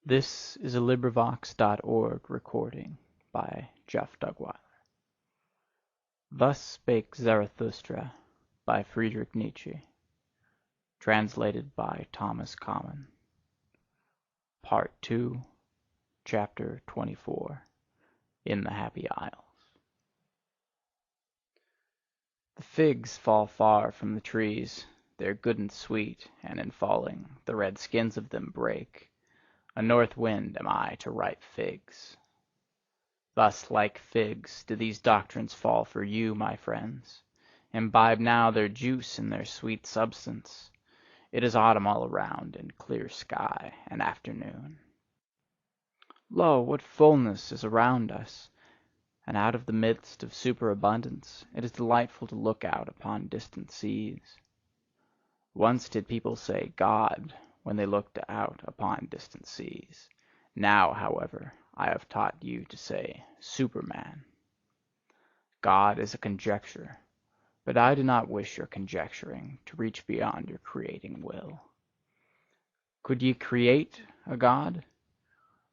This is a LibriVox.org recording by Jeff Dugweiler. Thus Spake Zarathustra by Friedrich Nietzsche. Translated by Thomas Common. Part 2, Chapter 24, In the Happy Isles. The figs fall far from the trees, they're good and sweet, and in falling the red skins of them break. A north wind am I to ripe figs. Thus, like figs, do these doctrines fall for you, my friends. Imbibe now their juice in their sweet substance. It is autumn all around, and clear sky, and afternoon. Lo, what fullness is around us! And out of the midst of superabundance, it is delightful to look out upon distant seas. Once did people say God when they looked out upon distant seas. Now, however, I have taught you to say Superman. God is a conjecture, but I do not wish your conjecturing to reach beyond your creating will. Could ye create a God?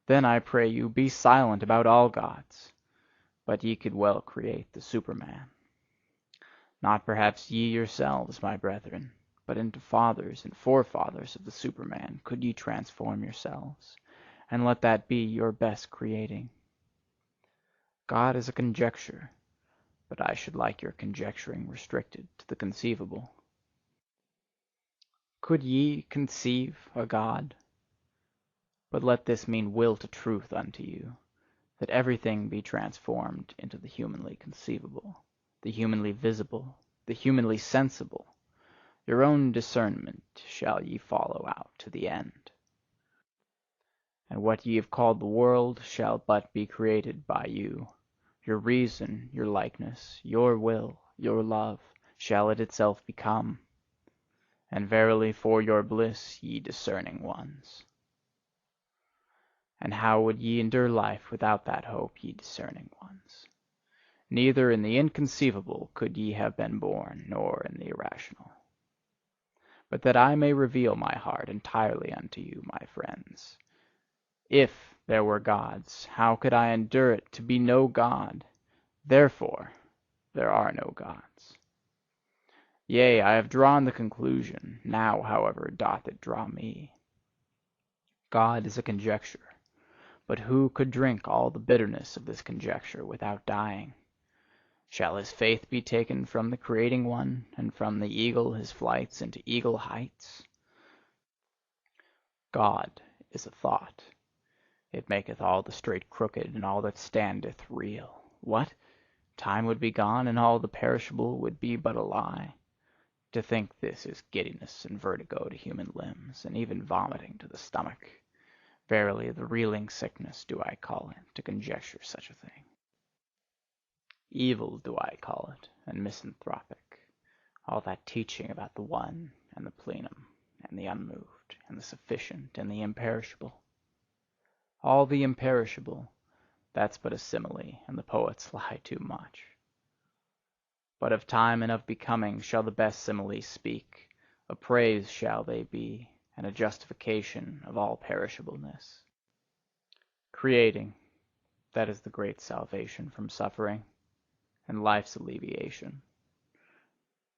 Then I pray you be silent about all gods. But ye could well create the Superman. Not perhaps ye yourselves, my brethren, but into fathers and forefathers of the Superman could ye transform yourselves, and let that be your best creating. God is a conjecture, but I should like your conjecturing restricted to the conceivable. Could ye conceive a God? But let this mean will to truth unto you, that everything be transformed into the humanly conceivable, the humanly visible, the humanly sensible. Your own discernment shall ye follow out to the end. And what ye have called the world shall but be created by you. Your reason, your likeness, your will, your love, shall it itself become. And verily for your bliss, ye discerning ones. And how would ye endure life without that hope, ye discerning ones? Neither in the inconceivable could ye have been born, nor in the irrational. But that I may reveal my heart entirely unto you, my friends. If there were gods, how could I endure it to be no God? Therefore there are no gods. Yea, I have drawn the conclusion, now, however, doth it draw me. God is a conjecture, but who could drink all the bitterness of this conjecture without dying? Shall his faith be taken from the creating one, and from the eagle his flights into eagle heights? God is a thought. It maketh all the straight crooked, and all that standeth real. What? Time would be gone, and all the perishable would be but a lie. To think this is giddiness and vertigo to human limbs, and even vomiting to the stomach. Verily, the reeling sickness do I call it, to conjecture such a thing. Evil do I call it, and misanthropic, all that teaching about the one, and the plenum, and the unmoved, and the sufficient, and the imperishable. All the imperishable, that's but a simile, and the poets lie too much. But of time and of becoming shall the best similes speak, a praise shall they be, and a justification of all perishableness. Creating, that is the great salvation from suffering, and life's alleviation.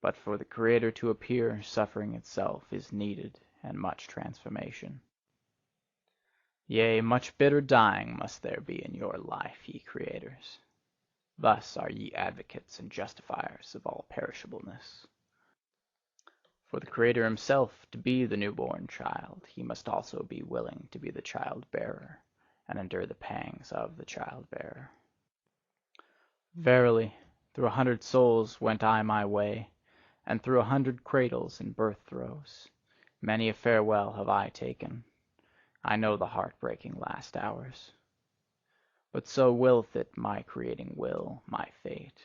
But for the Creator to appear, suffering itself is needed, and much transformation. Yea, much bitter dying must there be in your life, ye creators. Thus are ye advocates and justifiers of all perishableness. For the Creator himself to be the newborn child, he must also be willing to be the child-bearer, and endure the pangs of the child-bearer. Verily, through 100 souls went I my way, and through 100 cradles and birth-throes. Many a farewell have I taken. I know the heart-breaking last hours. But so willeth it my creating will, my fate.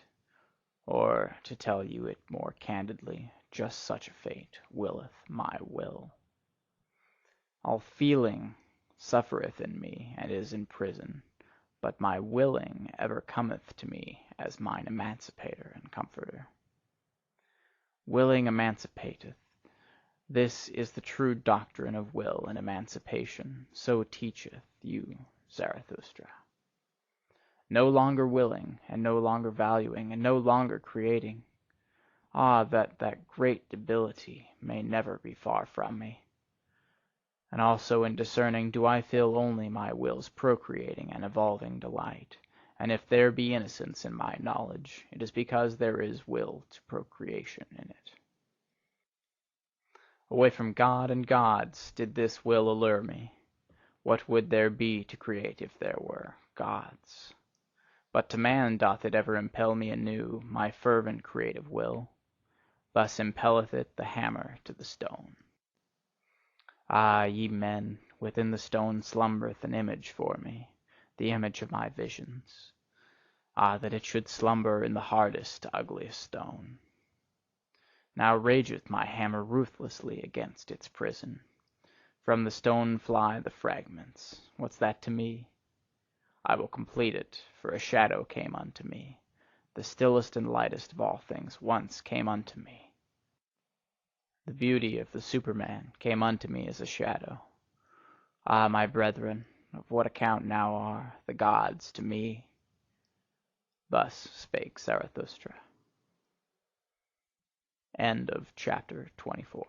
Or, to tell you it more candidly, just such a fate willeth my will. All feeling suffereth in me, and is in prison, but my willing ever cometh to me as mine emancipator and comforter. Willing emancipateth, This is the true doctrine of will and emancipation, so teacheth you Zarathustra. No longer willing, and no longer valuing, and no longer creating. Ah, that great debility may never be far from me! And also in discerning do I feel only my will's procreating and evolving delight. And if there be innocence in my knowledge, it is because there is will to procreation in it. Away from God and gods did this will allure me. What would there be to create if there were gods? But to man doth it ever impel me anew, my fervent creative will. Thus impelleth it the hammer to the stone. Ah, ye men, within the stone slumbereth an image for me, the image of my visions. Ah, that it should slumber in the hardest, ugliest stone! Now rageth my hammer ruthlessly against its prison. From the stone fly the fragments. What's that to me? I will complete it, for a shadow came unto me. The stillest and lightest of all things once came unto me. The beauty of the Superman came unto me as a shadow. Ah, my brethren, of what account now are the gods to me? Thus spake Zarathustra. End of chapter 24.